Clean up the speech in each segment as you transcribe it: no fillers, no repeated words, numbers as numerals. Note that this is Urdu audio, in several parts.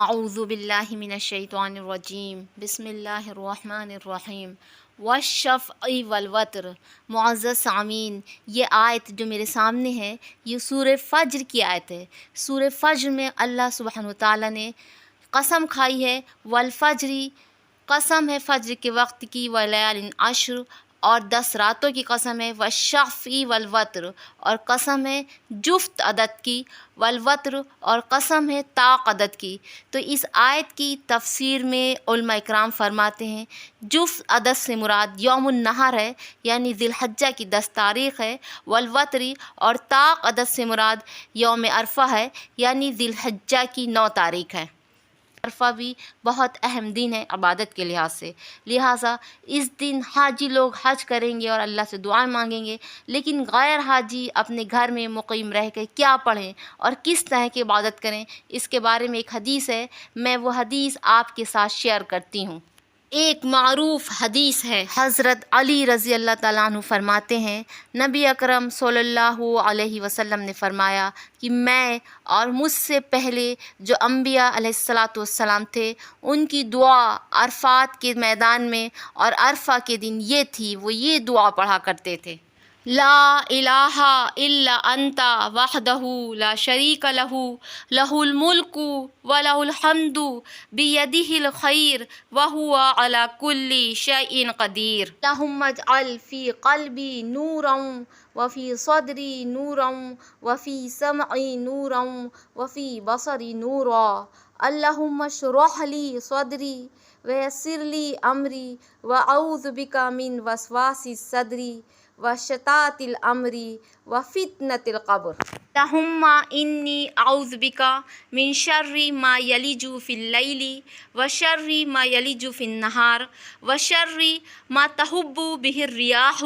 اعوذ باللہ من الشیطان الرجیم بسم اللہ الرحمن الرحیم والشفع والوتر۔ معزز سامعین، یہ آیت جو میرے سامنے ہے یہ سورہ فجر کی آیت ہے۔ سورہ فجر میں اللہ سبحانہ وتعالیٰ نے قسم کھائی ہے، والفجری، قسم ہے فجر کے وقت کی، ولیال عشر، اور 10 راتوں کی قسم ہے، والشفع والوتر، اور قسم ہے جفت عدد کی، والوتر، اور قسم ہے طاق عدد کی۔ تو اس آیت کی تفسیر میں علماء اکرام فرماتے ہیں جفت عدد سے مراد یوم النحر ہے، یعنی ذی الحجہ کی 10 تاریخ ہے، والوتری، اور طاق عدد سے مراد یوم عرفہ ہے، یعنی ذی الحجہ کی 9 تاریخ ہے۔ عرفہ بھی بہت اہم دن ہے عبادت کے لحاظ سے، لہٰذا اس دن حاجی لوگ حج کریں گے اور اللہ سے دعائیں مانگیں گے، لیکن غیر حاجی اپنے گھر میں مقیم رہ کے کیا پڑھیں اور کس طرح کی عبادت کریں، اس کے بارے میں ایک حدیث ہے، میں وہ حدیث آپ کے ساتھ شیئر کرتی ہوں۔ ایک معروف حدیث ہے، حضرت علی رضی اللہ تعالیٰ عنہ فرماتے ہیں، نبی اکرم صلی اللہ علیہ وسلم نے فرمایا کہ میں اور مجھ سے پہلے جو انبیاء علیہ السلام تھے ان کی دعا عرفات کے میدان میں اور عرفہ کے دن یہ تھی، وہ یہ دعا پڑھا کرتے تھے: لا الہ الا انت وحدہ لا شریک لہ لہ الملک ولہ الحمد بیدہ الخیر وہو علی کل شیء قدیر۔ اللہم اجعل فی قلبی نورا وفی صدری نورا وفی سمعی نورا وفی بصری نورا۔ اللہم اشرح لی صدری ویسر لی امری واعوذ بک من وسواس الصدر وشتات الامر وفتنة القبر۔ اللہم انی اعوذ بک من شر ما یلج فی اللیل وشر ما یلج فی النہار وشر ما تہب بہ الریاح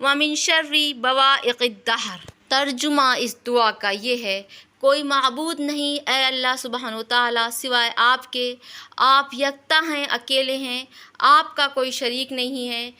ومن شر بوائق الدہر۔ ترجمہ اس دعا کا یہ ہے: کوئی معبود نہیں اے اللہ سبحانہ وتعالیٰ سوائے آپ کے، آپ یکتا ہیں، اکیلے ہیں، آپ کا کوئی شریک نہیں ہے،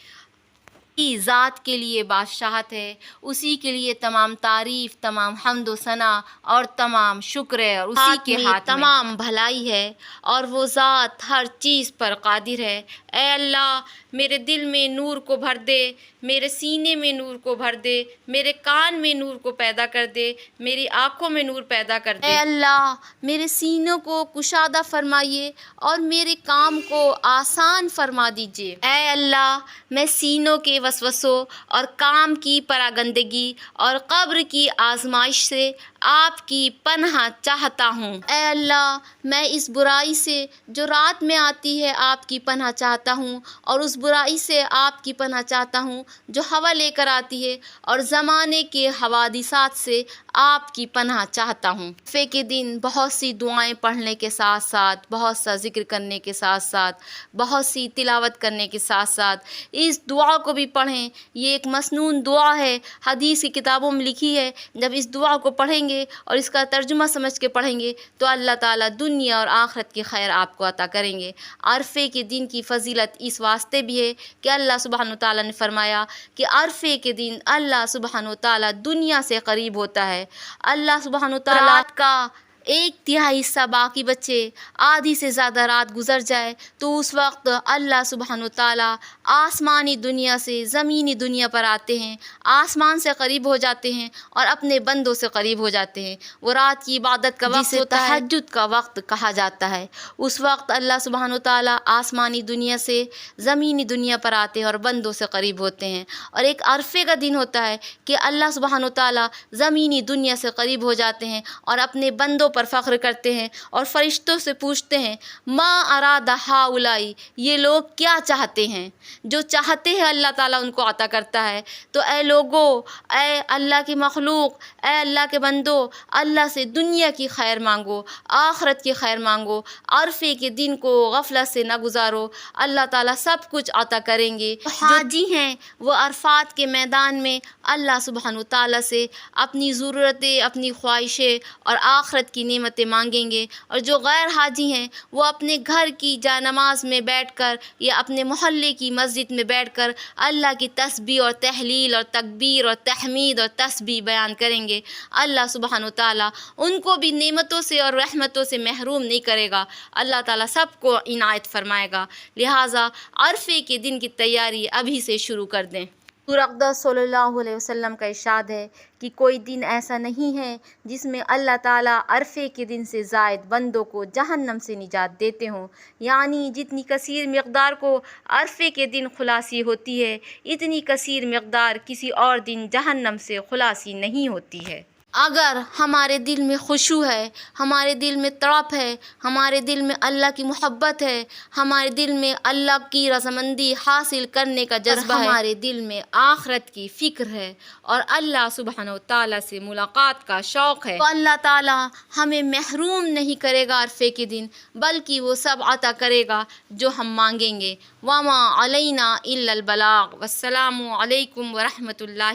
کی ذات کے لیے بادشاہت ہے، اسی کے لیے تمام تعریف، تمام حمد و ثنا اور تمام شکر ہے، اور اسی کے ہاتھ میں تمام بھلائی ہے، اور وہ ذات ہر چیز پر قادر ہے۔ اے اللہ میرے دل میں نور کو بھر دے، میرے سینے میں نور کو بھر دے، میرے کان میں نور کو پیدا کر دے، میری آنکھوں میں نور پیدا کر دے۔ اے اللہ میرے سینوں کو کشادہ فرمائیے اور میرے کام کو آسان فرما دیجیے۔ اے اللہ میں سینوں کے وسوسوں اور کام کی پراگندگی اور قبر کی آزمائش سے آپ کی پناہ چاہتا ہوں۔ اے اللہ میں اس برائی سے جو رات میں آتی ہے آپ کی پناہ چاہتا ہوں، اور اس برائی سے آپ کی پناہ چاہتا ہوں جو ہوا لے کر آتی ہے، اور زمانے کے حوادثات سے آپ کی پناہ چاہتا ہوں۔ عرفے کے دن بہت سی دعائیں پڑھنے کے ساتھ ساتھ، بہت سا ذکر کرنے کے ساتھ ساتھ، بہت سی تلاوت کرنے کے ساتھ ساتھ اس دعا کو بھی پڑھیں۔ یہ ایک مسنون دعا ہے، حدیث کی کتابوں میں لکھی ہے۔ جب اس دعا کو پڑھیں گے اور اس کا ترجمہ سمجھ کے پڑھیں گے تو اللہ تعالیٰ دنیا اور آخرت کی خیر آپ کو عطا کریں گے۔ عرفے کے دن کی فضیلت اس واسطے بھی ہے کہ اللہ سبحانہ وتعالیٰ نے فرمایا کہ عرفے کے دن اللہ سبحانہ وتعالیٰ دنیا سے قریب ہوتا ہے۔ اللہ سبحانہ وتعالیٰ رات کا 1/3 حصہ باقی بچے، آدھی سے زیادہ رات گزر جائے تو اس وقت اللہ سبحانہ وتعالیٰ آسمانی دنیا سے زمینی دنیا پر آتے ہیں، آسمان سے قریب ہو جاتے ہیں اور اپنے بندوں سے قریب ہو جاتے ہیں۔ وہ رات کی عبادت کا وقت ہوتا ہے، تہجد کا وقت کہا جاتا ہے۔ اس وقت اللہ سبحانہ وتعالیٰ آسمانی دنیا سے زمینی دنیا پر آتے ہیں اور بندوں سے قریب ہوتے ہیں۔ اور ایک عرفے کا دن ہوتا ہے کہ اللہ سبحانہ وتعالیٰ زمینی دنیا سے قریب ہو جاتے ہیں اور اپنے بندوں پر فخر کرتے ہیں اور فرشتوں سے پوچھتے ہیں: ما اراد ہؤلاء، یہ لوگ کیا چاہتے ہیں؟ جو چاہتے ہیں اللہ تعالیٰ ان کو عطا کرتا ہے۔ تو اے لوگو، اے اللہ کی مخلوق، اے اللہ کے بندو، اللہ سے دنیا کی خیر مانگو، آخرت کی خیر مانگو، عرفے کے دن کو غفلت سے نہ گزارو، اللہ تعالیٰ سب کچھ عطا کریں گے۔ حاجی ہیں وہ عرفات کے میدان میں اللہ سبحانہ وتعالیٰ سے اپنی ضرورتیں، اپنی خواہشیں اور آخرت کی کی نعمتیں مانگیں گے، اور جو غیر حاجی ہیں وہ اپنے گھر کی جائے نماز میں بیٹھ کر یا اپنے محلے کی مسجد میں بیٹھ کر اللہ کی تسبیح اور تحلیل اور تکبیر اور تحمید اور تسبیح بیان کریں گے۔ اللہ سبحانہ و تعالیٰ ان کو بھی نعمتوں سے اور رحمتوں سے محروم نہیں کرے گا، اللہ تعالیٰ سب کو عنایت فرمائے گا۔ لہٰذا عرفے کے دن کی تیاری ابھی سے شروع کر دیں۔ حضور اقدس صلی اللہ علیہ وسلم کا ارشاد ہے کہ کوئی دن ایسا نہیں ہے جس میں اللہ تعالیٰ عرفے کے دن سے زائد بندوں کو جہنم سے نجات دیتے ہوں، یعنی جتنی کثیر مقدار کو عرفے کے دن خلاصی ہوتی ہے، اتنی کثیر مقدار کسی اور دن جہنم سے خلاصی نہیں ہوتی ہے۔ اگر ہمارے دل میں خشوع ہے، ہمارے دل میں تڑپ ہے، ہمارے دل میں اللہ کی محبت ہے، ہمارے دل میں اللہ کی رضامندی حاصل کرنے کا جذبہ ہے، ہمارے دل میں آخرت کی فکر ہے اور اللہ سبحانہ و تعالیٰ سے ملاقات کا شوق ہے، تو اللہ تعالیٰ ہمیں محروم نہیں کرے گا عرفے کے دن، بلکہ وہ سب عطا کرے گا جو ہم مانگیں گے۔ وَمَا عَلَيْنَا إِلَّا الْبَلَاغُ۔ والسلام علیکم ورحمۃ اللہ۔